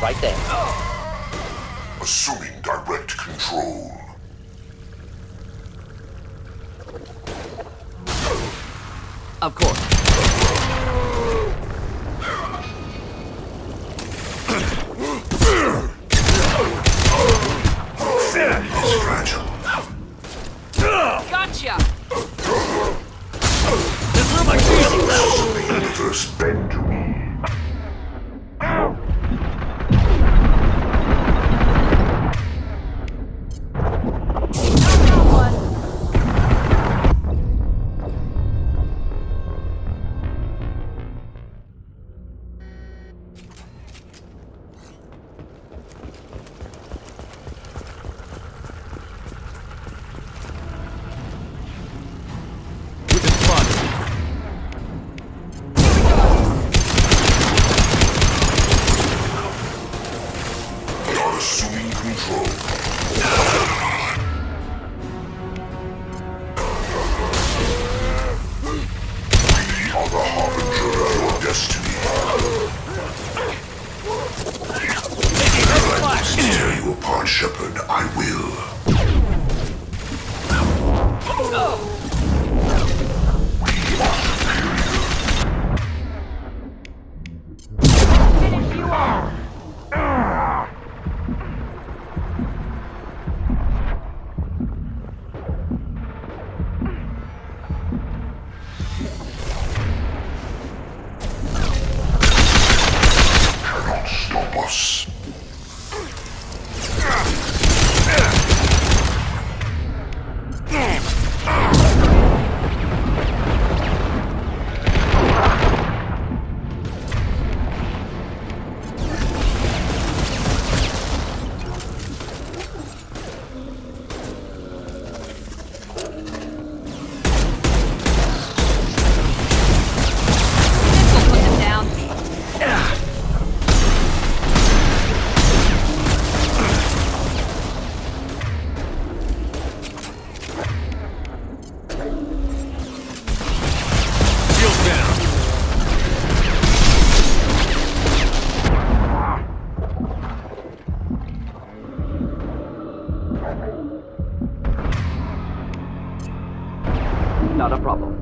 right there. Assuming direct control. Of course. It's fragile. Gotcha! This room I feel. The universe bend to me. Assuming control. We are the harbinger of your destiny. If I must tear you apart, Shepard, I will. We are superior. Finish you off! Cannot stop us. This'll put them down. Shield down. Not a problem.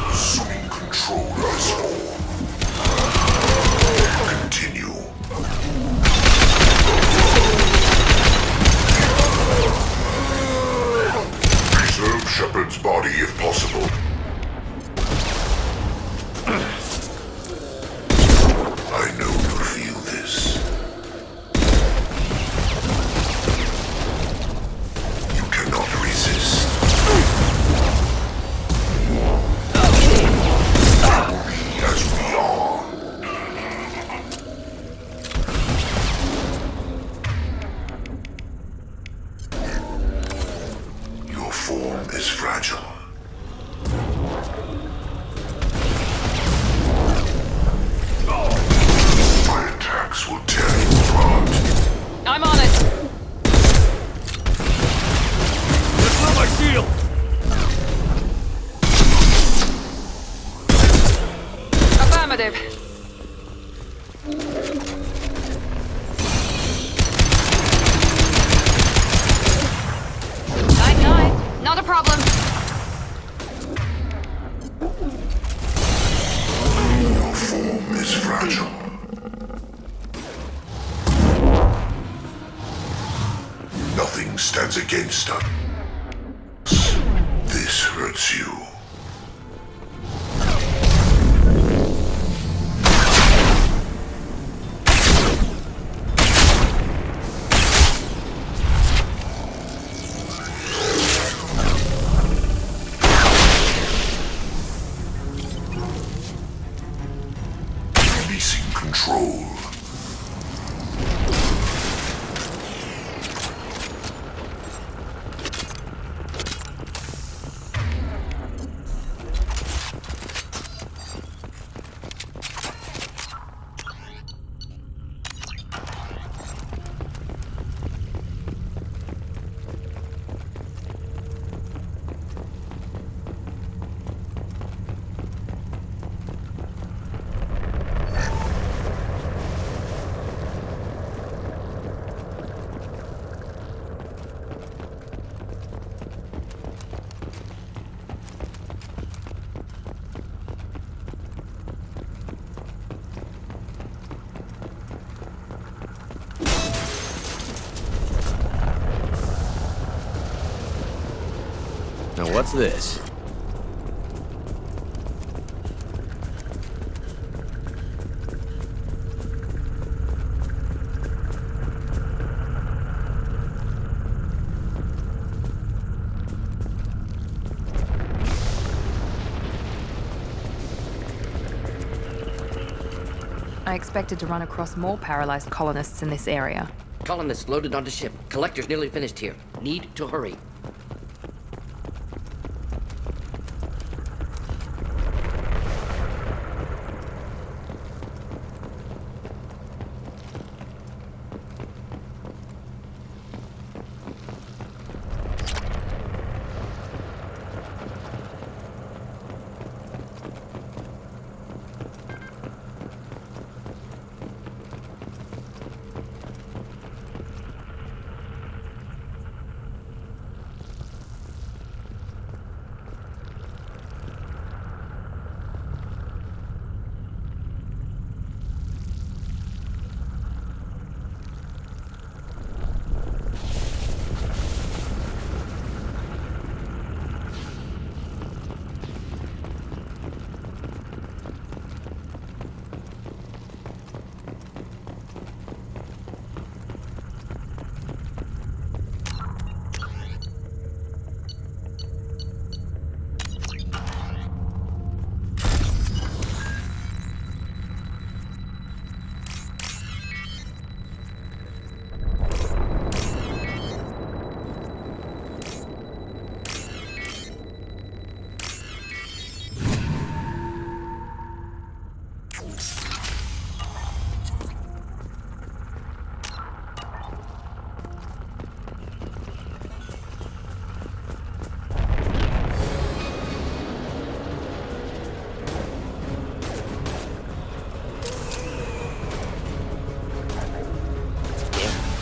Assuming control of this form. Continue. Preserve Shepard's body if possible. I know you feel this. You cannot resist. Be as we are. Your form is fragile. My attacks will tear you apart. I'm on it! This room I shield. Affirmative. Nine, not a problem. Your form is fragile. Nothing stands against us. This hurts you. what's this? I expected to run across more paralyzed colonists in this area. Colonists loaded onto ship. Collector's nearly finished here. Need to hurry.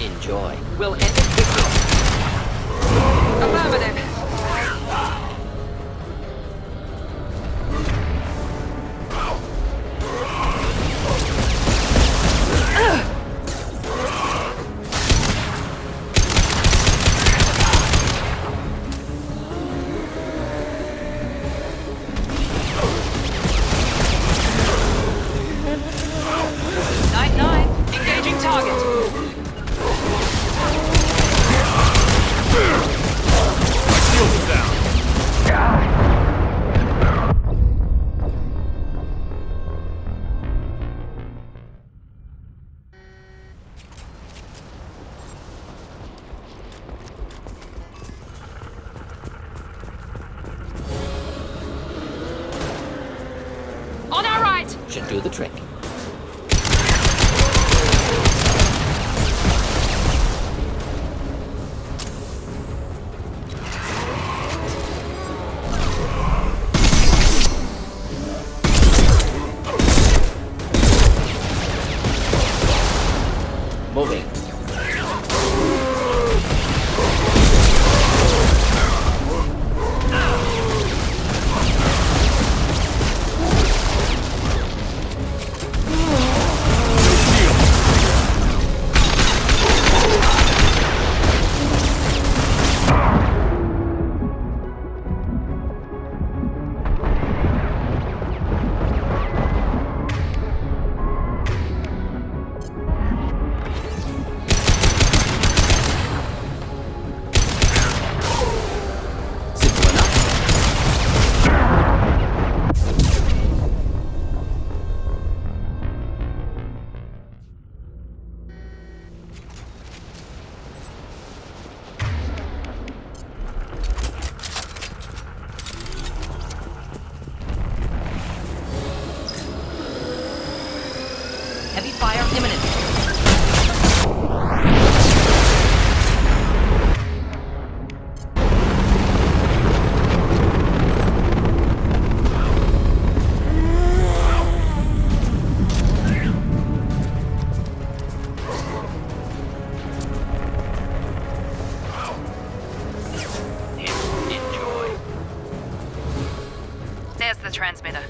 Enjoy. We'll end it quickly. Affirmative. Night-night. Engaging target. Shields are down. On our right. Should do the trick. Moving. Simple enough. Heavy fire imminent. Enjoy. There's the transmitter.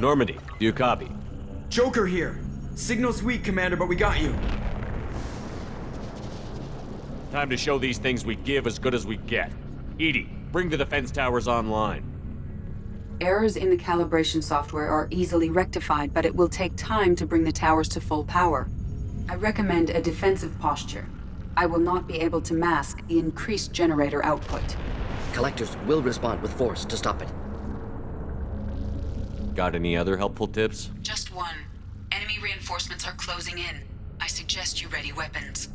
Normandy, do you copy? Joker here. Signal's weak, Commander, but we got you. Time to show these things we give as good as we get. Edie, bring the defense towers online. Errors in the calibration software are easily rectified, but it will take time to bring the towers to full power. I recommend a defensive posture. I will not be able to mask the increased generator output. Collectors will respond with force to stop it. Got any other helpful tips? Just one. Enemy reinforcements are closing in. I suggest you ready weapons.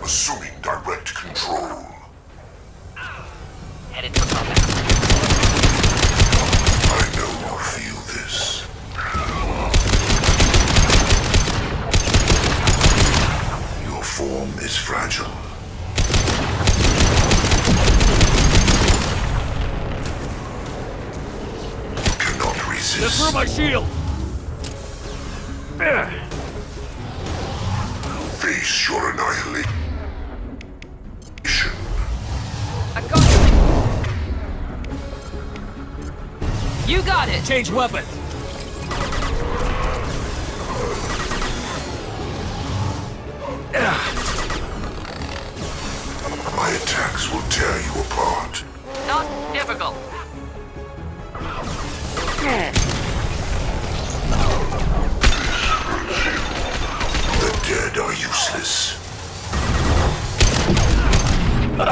Assuming direct control. Headed for combat. I know you feel this. Your form is fragile. You cannot resist. Just through my shield! Face your annihilation. I got you. You got it. Change weapons! My attacks will tear you apart. Not difficult. The dead are useless. I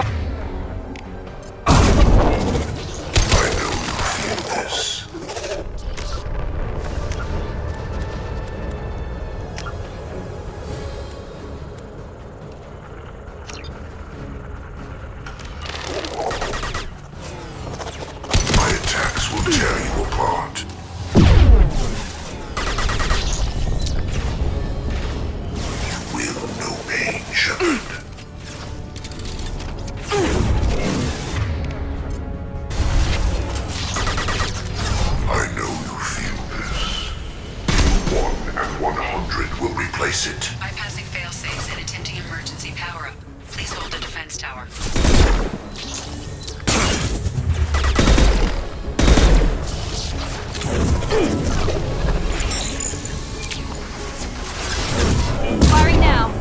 know you feel this. My attacks will tear you apart. You will know pain, Shepard. I know you feel this. 1 and 100 will replace it. Bypassing failsafes and attempting emergency power-up. Please hold the defense tower. Firing now.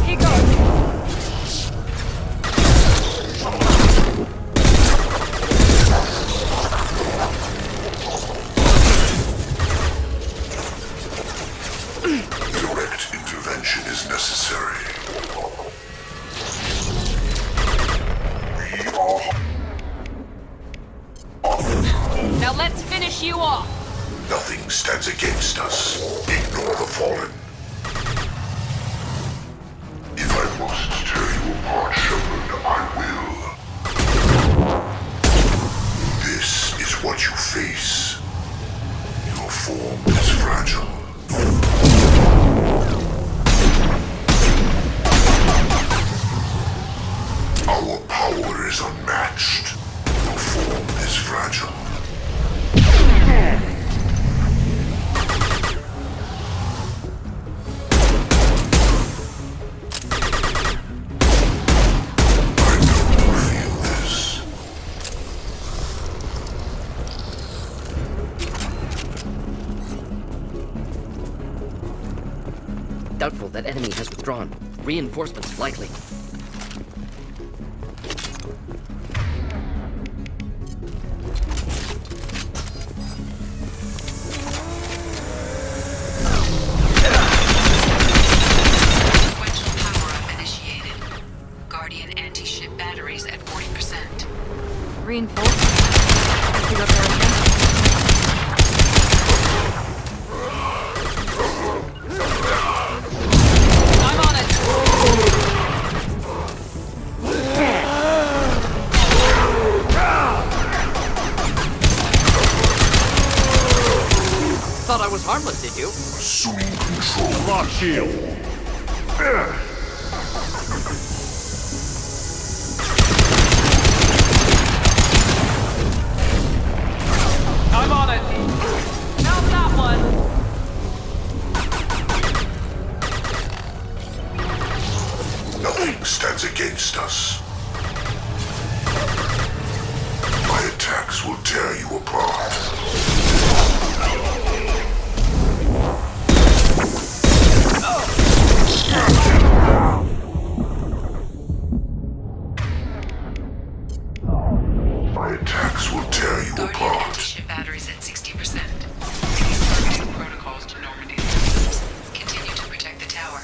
Here goes. Direct intervention is necessary. We are... Now let's finish you off. Nothing stands against us. Ignore the fallen. If I must tear you apart, Shepard, I will. This is what you face. Your form is fragile. Our power is unmatched. Your form is fragile. I know you feel this. Doubtful that enemy has withdrawn. Reinforcements likely. Sequential power-up initiated. Guardian anti-ship batteries at 40%. Reinforcements. You got everything? I'm on it. thought I was harmless, did you? Assume control. Lock shield. I'm on it. Found that one. Nothing stands against us. My attacks will tear you apart. My attacks will tear you Guardian apart. anti-ship batteries at 60%. Targeting protocols to Normandy systems. Continue to protect the tower.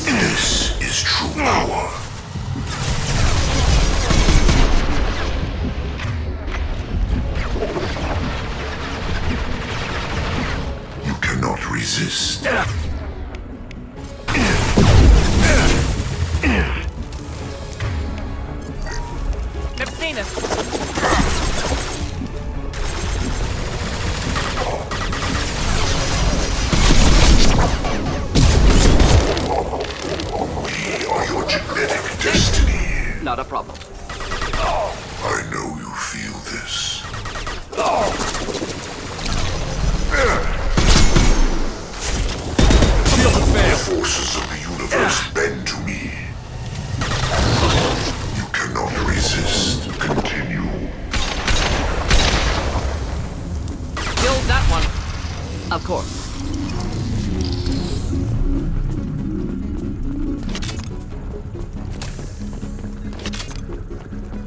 This is true power. You cannot resist. Never seen it. We are your genetic destiny. Not a problem. I know you feel this. The forces of the universe bend to me. You cannot resist. Continue. Killed that one. Of course.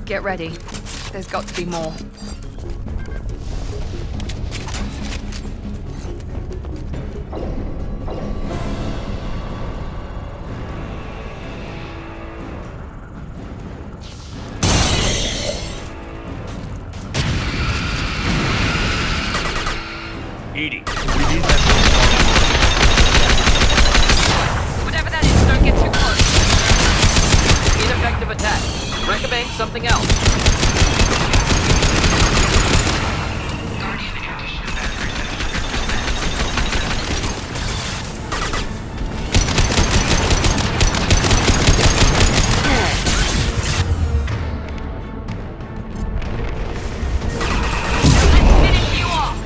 Get ready. There's got to be more. Edie, we need that. Whatever that is, don't get too close. Ineffective attack. Recommend something else. Guardian anti-ship batteries at 100%. Finish you off.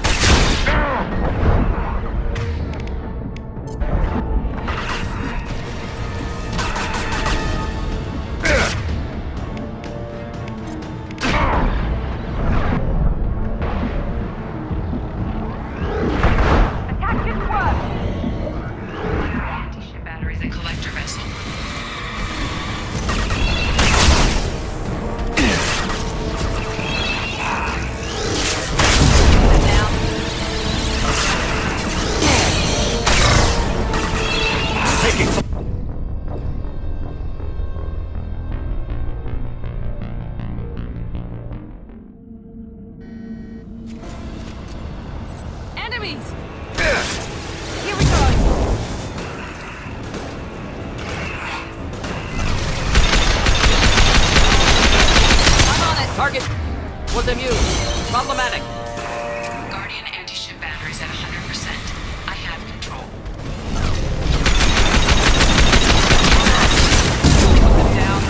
Attack didn't work. Anti-ship batteries at collector vessel. Now, enemies. Here we go. I'm on it. Target was immune. Problematic. Guardian anti-ship batteries at 100%. I have control. Down.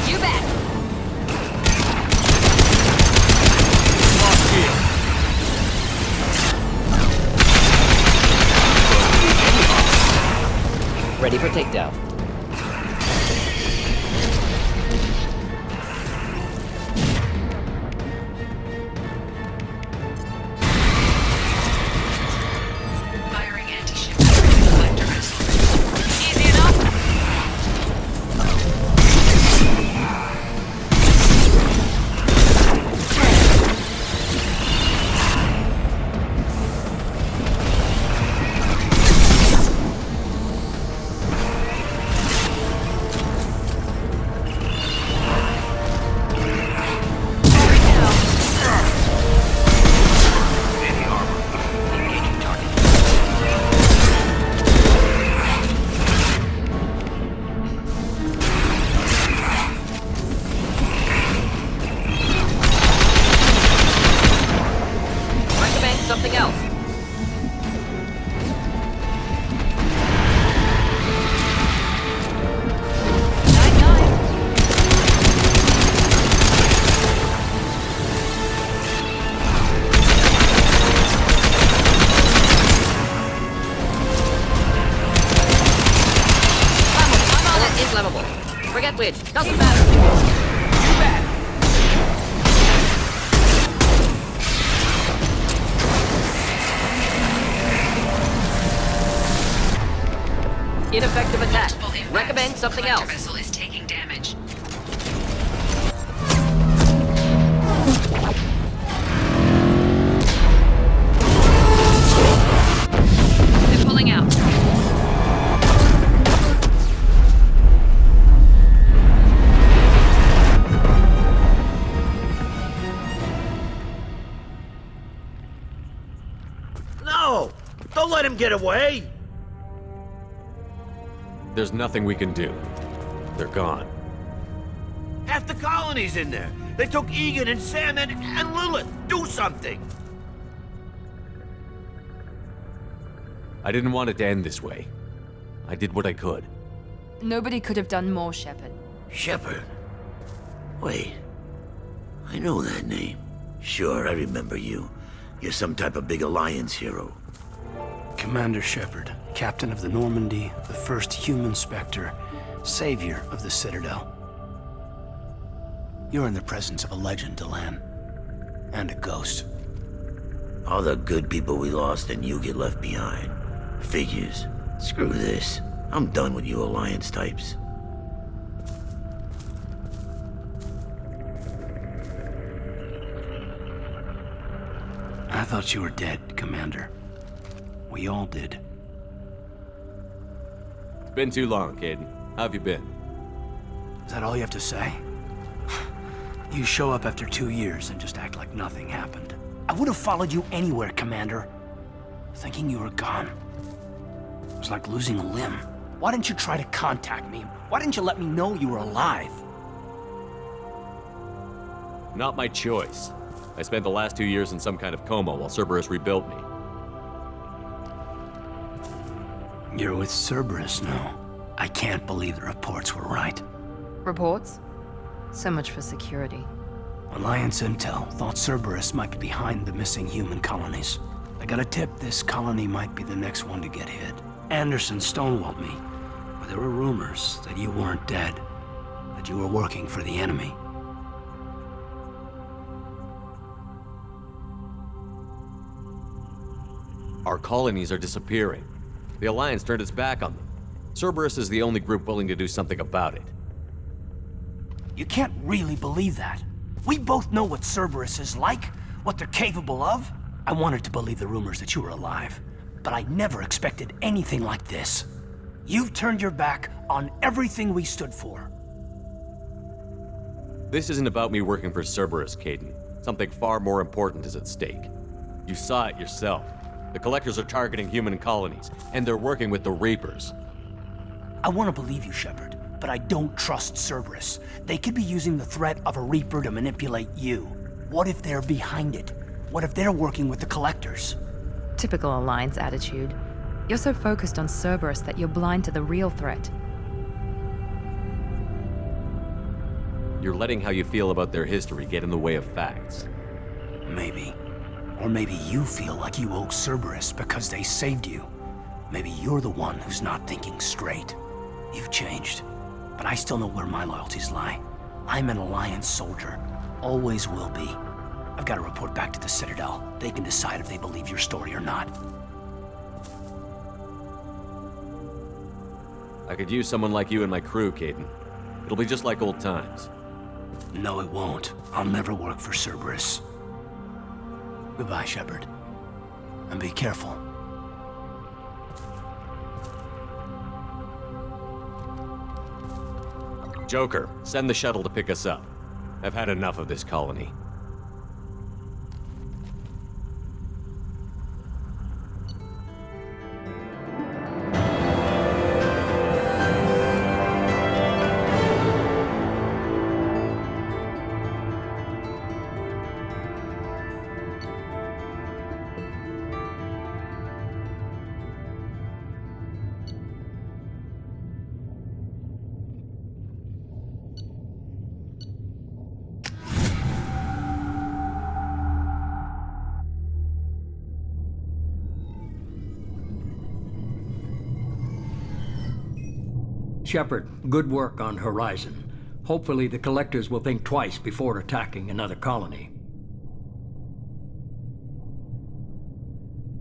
You bet. Lock shield. Ready for takedown. Firing anti-ship batteries at collector vessel. Easy enough. that which. Doesn't matter. Ineffective attack. Recommend something else. Vessel is taking damage. They're pulling out. No! Don't let him get away! There's nothing we can do. They're gone. Half the colony's in there. They took Egan and Sam and Lilith. Do something! I didn't want it to end this way. I did what I could. Nobody could have done more, Shepard. Shepard? Wait. I know that name. Sure, I remember you. You're some type of big Alliance hero. Commander Shepard, captain of the Normandy, the first human Spectre, savior of the Citadel. You're in the presence of a legend, Delan. And a ghost. All the good people we lost and you get left behind. Figures. Screw this. I'm done with you Alliance types. I thought you were dead, Commander. We all did. It's been too long, Caden. How have you been? Is that all you have to say? You show up after 2 years and just act like nothing happened. I would have followed you anywhere, Commander. Thinking you were gone. It was like losing a limb. Why didn't you try to contact me? Why didn't you let me know you were alive? Not my choice. I spent the last 2 years in some kind of coma while Cerberus rebuilt me. You're with Cerberus now. I can't believe the reports were right. Reports? So much for security. Alliance Intel thought Cerberus might be behind the missing human colonies. I got a tip this colony might be the next one to get hit. Anderson stonewalled me, but there were rumors that you weren't dead, that you were working for the enemy. Our colonies are disappearing. The Alliance turned its back on them. Cerberus is the only group willing to do something about it. You can't really believe that. We both know what Cerberus is like, what they're capable of. I wanted to believe the rumors that you were alive, but I never expected anything like this. You've turned your back on everything we stood for. This isn't about me working for Cerberus, Caden. Something far more important is at stake. You saw it yourself. The Collectors are targeting human colonies, and they're working with the Reapers. I want to believe you, Shepard, but I don't trust Cerberus. They could be using the threat of a Reaper to manipulate you. What if they're behind it? What if they're working with the Collectors? Typical Alliance attitude. You're so focused on Cerberus that you're blind to the real threat. You're letting how you feel about their history get in the way of facts. Maybe. Or maybe you feel like you owe Cerberus because they saved you. Maybe you're the one who's not thinking straight. You've changed, but I still know where my loyalties lie. I'm an Alliance soldier. Always will be. I've got to report back to the Citadel. They can decide if they believe your story or not. I could use someone like you in my crew, Caden. It'll be just like old times. No, it won't. I'll never work for Cerberus. Goodbye, Shepard. And be careful. Joker, send the shuttle to pick us up. I've had enough of this colony. Shepard, good work on Horizon. Hopefully the collectors will think twice before attacking another colony.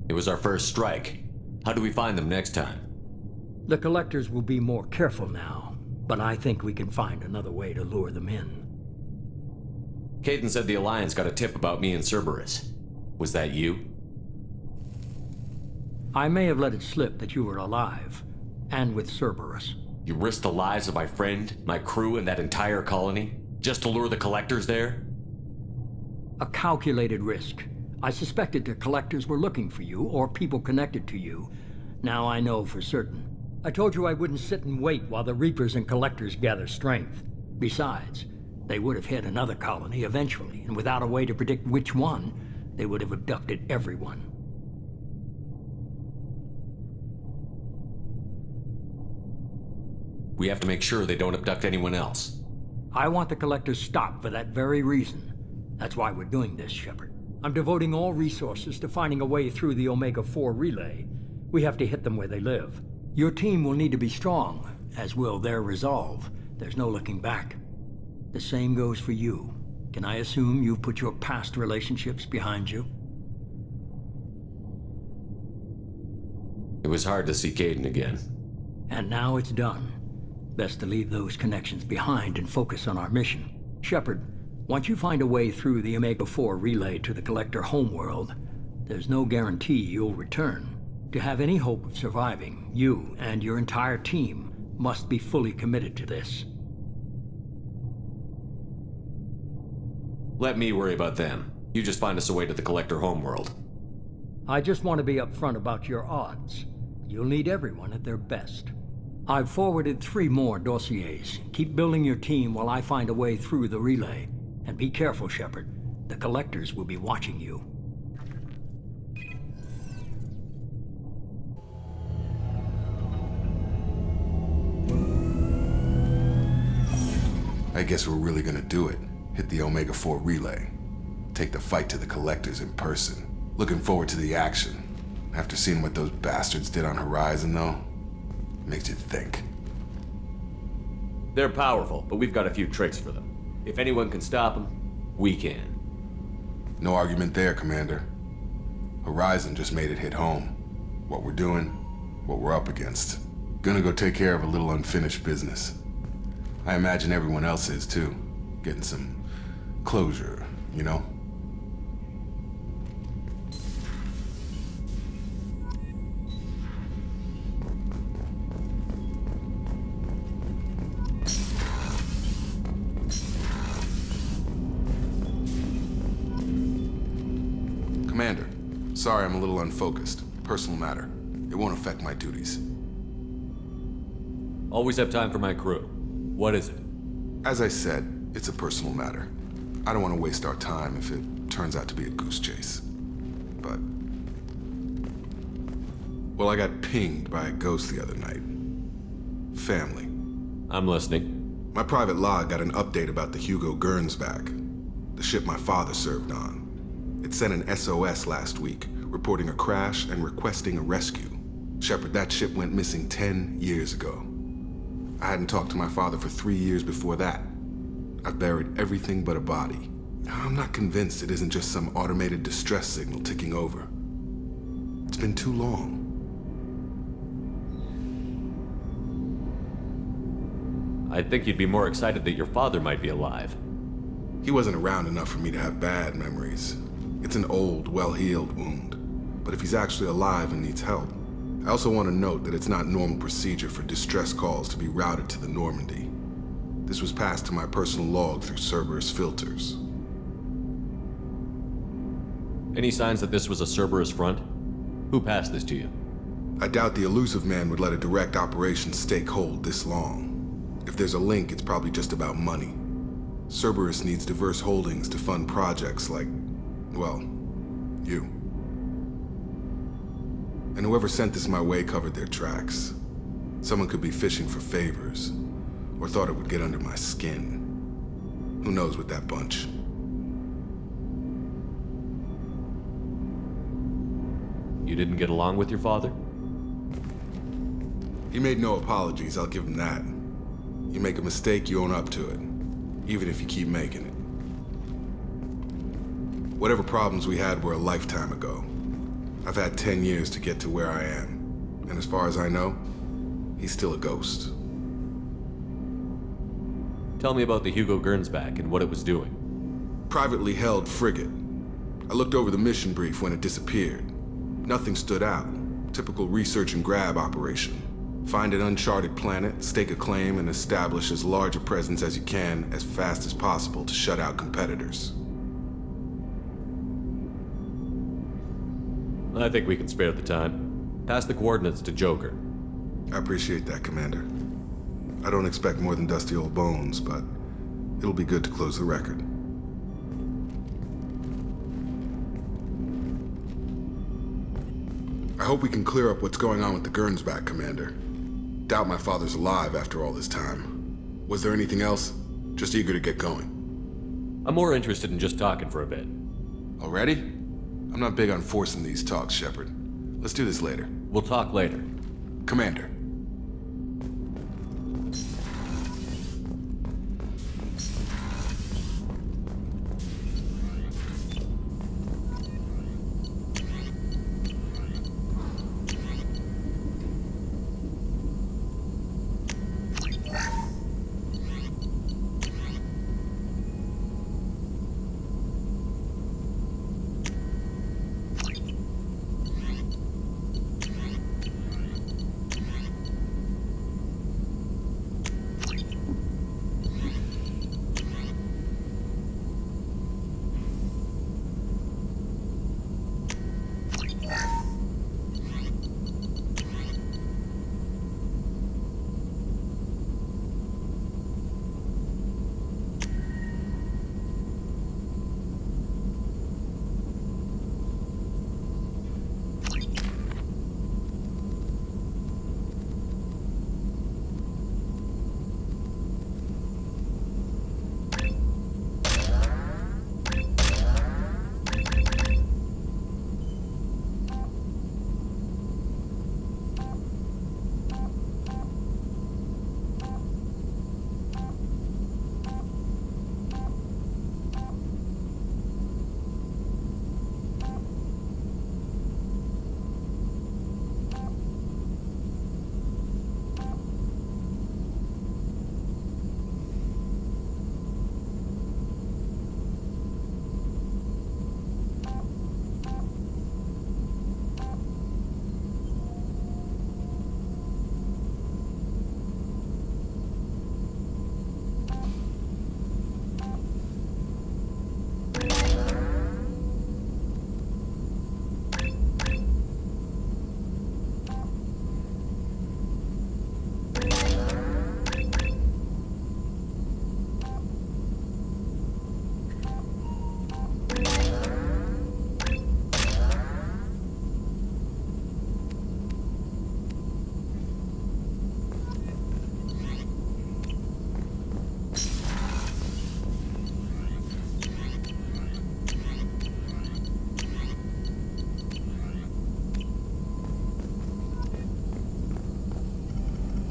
It was our first strike. How do we find them next time? The collectors will be more careful now, but I think we can find another way to lure them in. Caden said the Alliance got a tip about me and Cerberus. Was that you? I may have let it slip that you were alive, and with Cerberus. You risked the lives of my friend, my crew, and that entire colony? Just to lure the collectors there? A calculated risk. I suspected the collectors were looking for you, or people connected to you. Now I know for certain. I told you I wouldn't sit and wait while the Reapers and collectors gather strength. Besides, they would have hit another colony eventually, and without a way to predict which one, they would have abducted everyone. We have to make sure they don't abduct anyone else. I want the collectors stopped for that very reason. That's why we're doing this, Shepard. I'm devoting all resources to finding a way through the Omega-4 relay. We have to hit them where they live. Your team will need to be strong, as will their resolve. There's no looking back. The same goes for you. Can I assume you've put your past relationships behind you? It was hard to see Caden again. And now it's done. Best to leave those connections behind and focus on our mission. Shepard, once you find a way through the Omega-4 relay to the Collector homeworld, there's no guarantee you'll return. To have any hope of surviving, you and your entire team must be fully committed to this. Let me worry about them. You just find us a way to the Collector homeworld. I just want to be upfront about your odds. You'll need everyone at their best. I've forwarded 3 more dossiers. Keep building your team while I find a way through the relay. And be careful, Shepard. The collectors will be watching you. I guess we're really gonna do it. Hit the Omega-4 relay. Take the fight to the collectors in person. Looking forward to the action. After seeing what those bastards did on Horizon, though, makes you think. They're powerful, but we've got a few tricks for them. If anyone can stop them, we can. No argument there, Commander. Horizon just made it hit home. What we're doing, what we're up against. Gonna go take care of a little unfinished business. I imagine everyone else is too. Getting some closure, you know? Commander, sorry I'm a little unfocused. Personal matter. It won't affect my duties. Always have time for my crew. What is it? As I said, it's a personal matter. I don't want to waste our time if it turns out to be a goose chase. But... well, I got pinged by a ghost the other night. Family. I'm listening. My private log got an update about the Hugo Gernsback, the ship my father served on. It sent an SOS last week, reporting a crash and requesting a rescue. Shepard, that ship went missing 10 years ago. I hadn't talked to my father for 3 years before that. I've buried everything but a body. I'm not convinced it isn't just some automated distress signal ticking over. It's been too long. I think you'd be more excited that your father might be alive. He wasn't around enough for me to have bad memories. It's an old, well-healed wound. But if he's actually alive and needs help, I also want to note that it's not normal procedure for distress calls to be routed to the Normandy. This was passed to my personal log through Cerberus filters. Any signs that this was a Cerberus front? Who passed this to you? I doubt the elusive man would let a direct operation stake hold this long. If there's a link, it's probably just about money. Cerberus needs diverse holdings to fund projects like, well, you. And whoever sent this my way covered their tracks. Someone could be fishing for favors, or thought it would get under my skin. Who knows with that bunch? You didn't get along with your father? He made no apologies, I'll give him that. You make a mistake, you own up to it. even if you keep making it. Whatever problems we had were a lifetime ago. I've had 10 years to get to where I am, and as far as I know, he's still a ghost. Tell me about the Hugo Gernsback and what it was doing. Privately held frigate. I looked over the mission brief when it disappeared. Nothing stood out. Typical research and grab operation. Find an uncharted planet, stake a claim, and establish as large a presence as you can as fast as possible to shut out competitors. I think we can spare the time. Pass the coordinates to Joker. I appreciate that, Commander. I don't expect more than dusty old bones, but it'll be good to close the record. I hope we can clear up what's going on with the Gernsback, Commander. Doubt my father's alive after all this time. Was there anything else? Just eager to get going. I'm more interested in just talking for a bit. Already? I'm not big on forcing these talks, Shepard. Let's do this later. We'll talk later. Commander.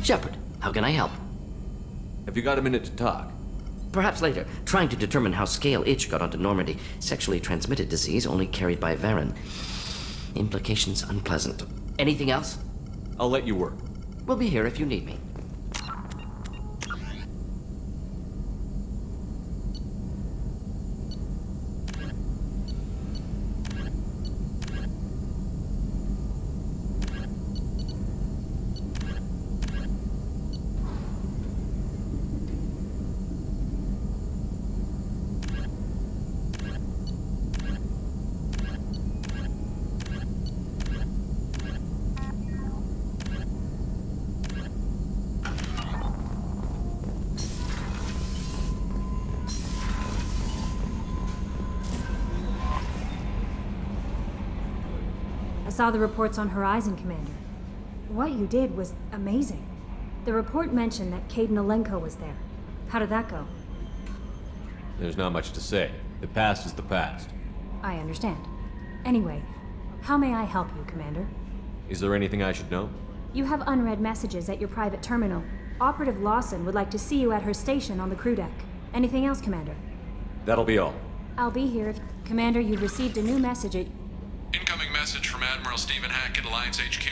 Shepard, how can I help? Have you got a minute to talk? Perhaps later. Trying to determine how scale itch got onto Normandy. Sexually transmitted disease only carried by Varen. Implications unpleasant. Anything else? I'll let you work. We'll be here if you need me. I saw the reports on Horizon, Commander. What you did was amazing. The report mentioned that Kaidan Alenko was there. How did that go? There's not much to say. The past is the past. I understand. Anyway, how may I help you, Commander? Is there anything I should know? You have unread messages at your private terminal. Operative Lawson would like to see you at her station on the crew deck. Anything else, Commander? That'll be all. I'll be here if... Commander, you've received a new message at... Incoming message from Admiral Stephen Hackett, Alliance HQ.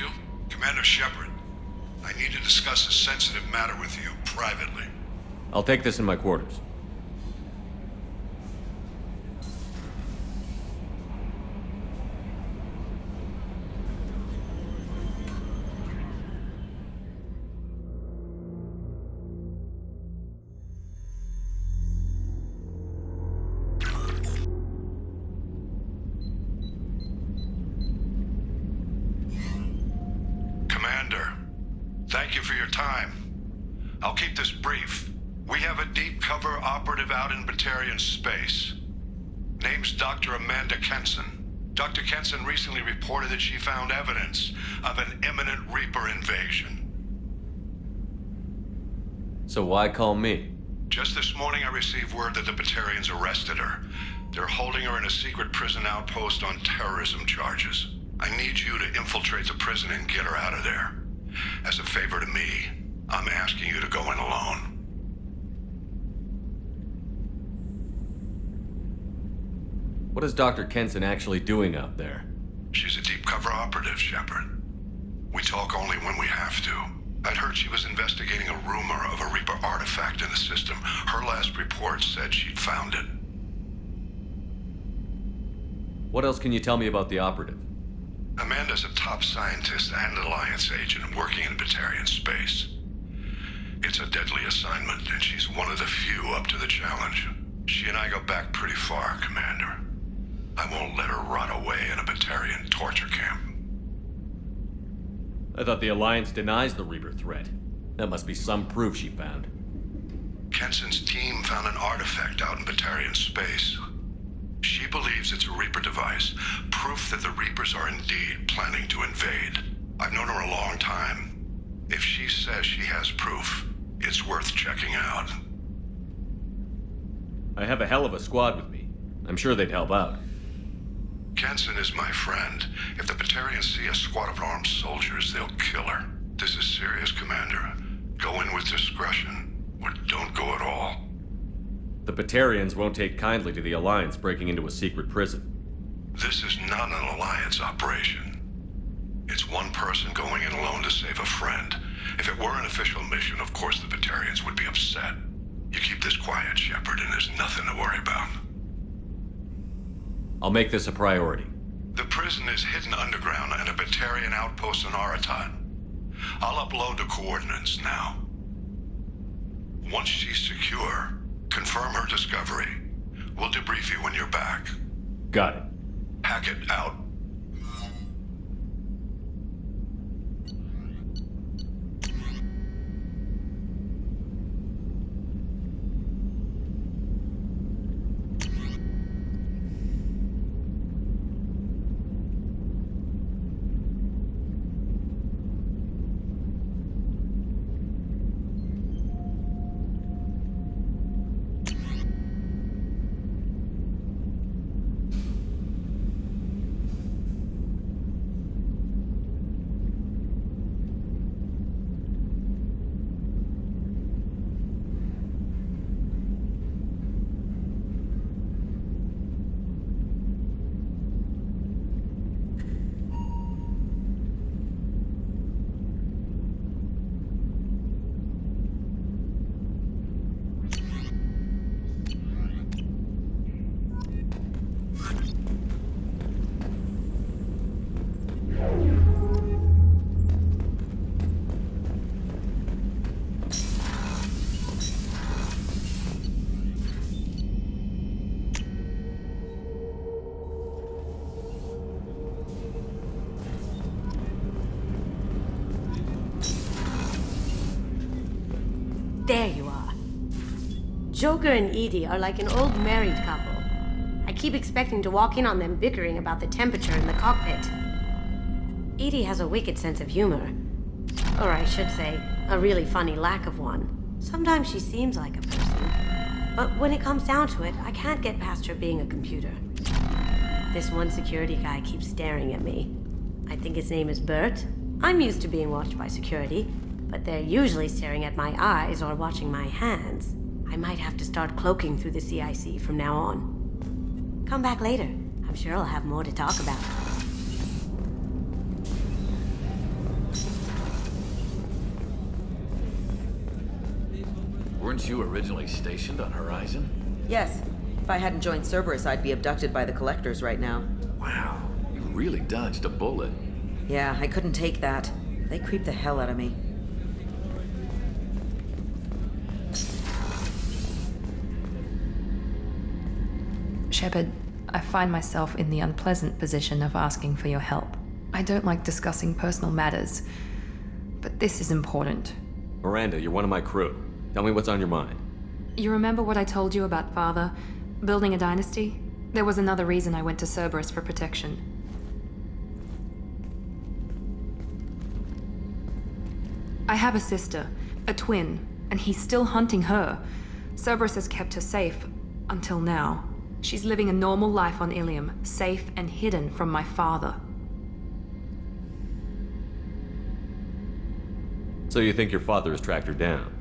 Commander Shepard, I need to discuss a sensitive matter with you privately. I'll take this in my quarters. Commander, thank you for your time. I'll keep this brief. We have a deep cover operative out in Batarian space. Name's Dr. Amanda Kenson. Dr. Kenson recently reported that she found evidence of an imminent Reaper invasion. So why call me? Just this morning I received word that the Batarians arrested her. They're holding her in a secret prison outpost on terrorism charges. I need you to infiltrate the prison and get her out of there. As a favor to me, I'm asking you to go in alone. What is Dr. Kenson actually doing out there? She's a deep cover operative, Shepard. We talk only when we have to. I'd heard she was investigating a rumor of a Reaper artifact in the system. Her last report said she'd found it. What else can you tell me about the operative? Amanda's a top scientist and Alliance agent working in Batarian space. It's a deadly assignment, and she's one of the few up to the challenge. She and I go back pretty far, Commander. I won't let her rot away in a Batarian torture camp. I thought the Alliance denies the Reaper threat. That must be some proof she found. Kenson's team found an artifact out in Batarian space. She believes it's a Reaper device, proof that the Reapers are indeed planning to invade. I've known her a long time. If she says she has proof, it's worth checking out. I have a hell of a squad with me. I'm sure they'd help out. Kenson is my friend. If the Batarians see a squad of armed soldiers, they'll kill her. This is serious, Commander. Go in with discretion, or don't go at all. The Batarians won't take kindly to the Alliance breaking into a secret prison. This is not an Alliance operation. It's one person going in alone to save a friend. If it were an official mission, of course the Batarians would be upset. You keep this quiet, Shepard, and there's nothing to worry about. I'll make this a priority. The prison is hidden underground in a Batarian outpost on Aratat. I'll upload the coordinates now. Once she's secure, confirm her discovery. We'll debrief you when you're back. Got it. Hackett out. There you are. Joker and Edie are like an old married couple. I keep expecting to walk in on them bickering about the temperature in the cockpit. Edie has a wicked sense of humor. Or I should say, a really funny lack of one. Sometimes she seems like a person. But when it comes down to it, I can't get past her being a computer. This one security guy keeps staring at me. I think his name is Bert. I'm used to being watched by security, but they're usually staring at my eyes or watching my hands. I might have to start cloaking through the CIC from now on. Come back later. I'm sure I'll have more to talk about. Weren't you originally stationed on Horizon? Yes. If I hadn't joined Cerberus, I'd be abducted by the Collectors right now. Wow, you really dodged a bullet. Yeah, I couldn't take that. They creep the hell out of me. Shepard, I find myself in the unpleasant position of asking for your help. I don't like discussing personal matters, but this is important. Miranda, you're one of my crew. Tell me what's on your mind. You remember what I told you about Father? Building a dynasty? There was another reason I went to Cerberus for protection. I have a sister, a twin, and he's still hunting her. Cerberus has kept her safe, until now. She's living a normal life on Ilium, safe and hidden from my father. So you think your father has tracked her down?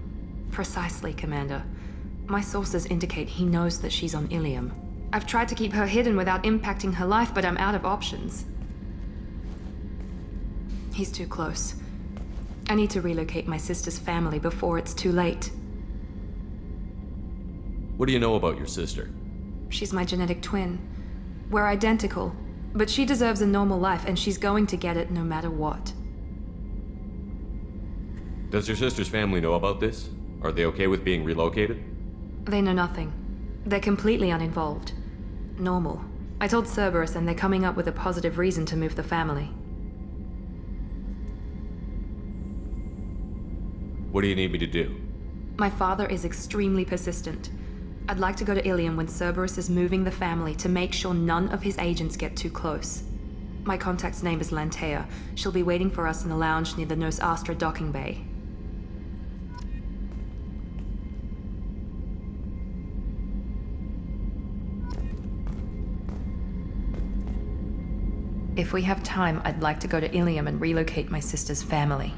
Precisely, Commander. My sources indicate he knows that she's on Ilium. I've tried to keep her hidden without impacting her life, but I'm out of options. He's too close. I need to relocate my sister's family before it's too late. What do you know about your sister? She's my genetic twin. We're identical, but she deserves a normal life, and she's going to get it no matter what. Does your sister's family know about this? Are they okay with being relocated? They know nothing. They're completely uninvolved. Normal. I told Cerberus, and they're coming up with a positive reason to move the family. What do you need me to do? My father is extremely persistent. I'd like to go to Ilium when Cerberus is moving the family to make sure none of his agents get too close. My contact's name is Lantea. She'll be waiting for us in the lounge near the Nos Astra docking bay. If we have time, I'd like to go to Ilium and relocate my sister's family.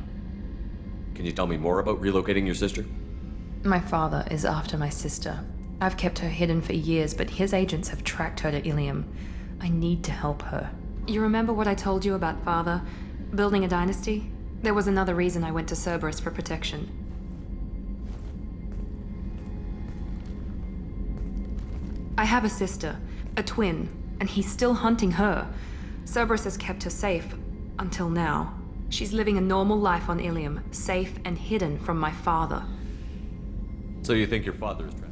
Can you tell me more about relocating your sister? My father is after my sister. I've kept her hidden for years, but his agents have tracked her to Ilium. I need to help her. You remember what I told you about Father? Building a dynasty? There was another reason I went to Cerberus for protection. I have a sister, a twin, and he's still hunting her. Cerberus has kept her safe, until now. She's living a normal life on Ilium, safe and hidden from my father. So you think your father is trapped?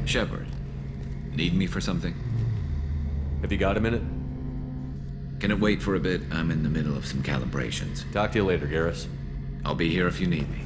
Shepard, need me for something? Have you got a minute? Can it wait for a bit? I'm in the middle of some calibrations. Talk to you later, Garrus. I'll be here if you need me.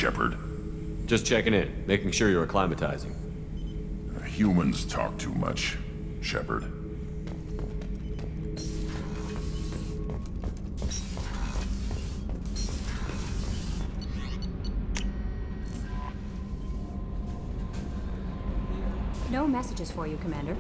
Shepard? Just checking in, making sure you're acclimatizing. Humans talk too much, Shepard. No messages for you, Commander.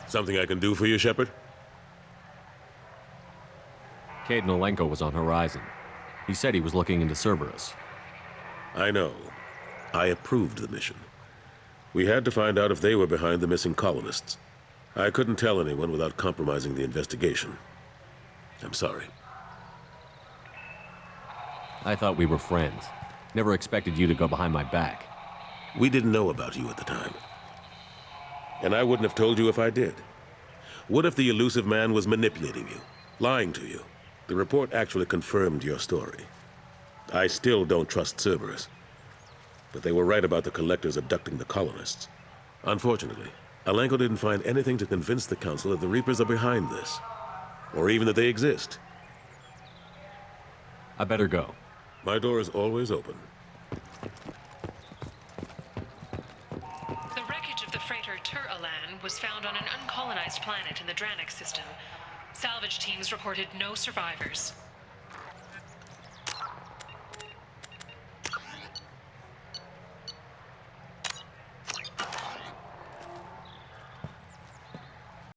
Something I can do for you, Shepard? Caden Alenko was on Horizon. He said he was looking into Cerberus. I know. I approved the mission. We had to find out if they were behind the missing colonists. I couldn't tell anyone without compromising the investigation. I'm sorry. I thought we were friends. Never expected you to go behind my back. We didn't know about you at the time. And I wouldn't have told you if I did. What if the elusive man was manipulating you, lying to you? The report actually confirmed your story. I still don't trust Cerberus. But they were right about the collectors abducting the colonists. Unfortunately, Alenko didn't find anything to convince the Council that the Reapers are behind this. Or even that they exist. I better go. My door is always open. The wreckage of the freighter Tur-Alan was found on an uncolonized planet in the Dranik system. Salvage teams reported no survivors.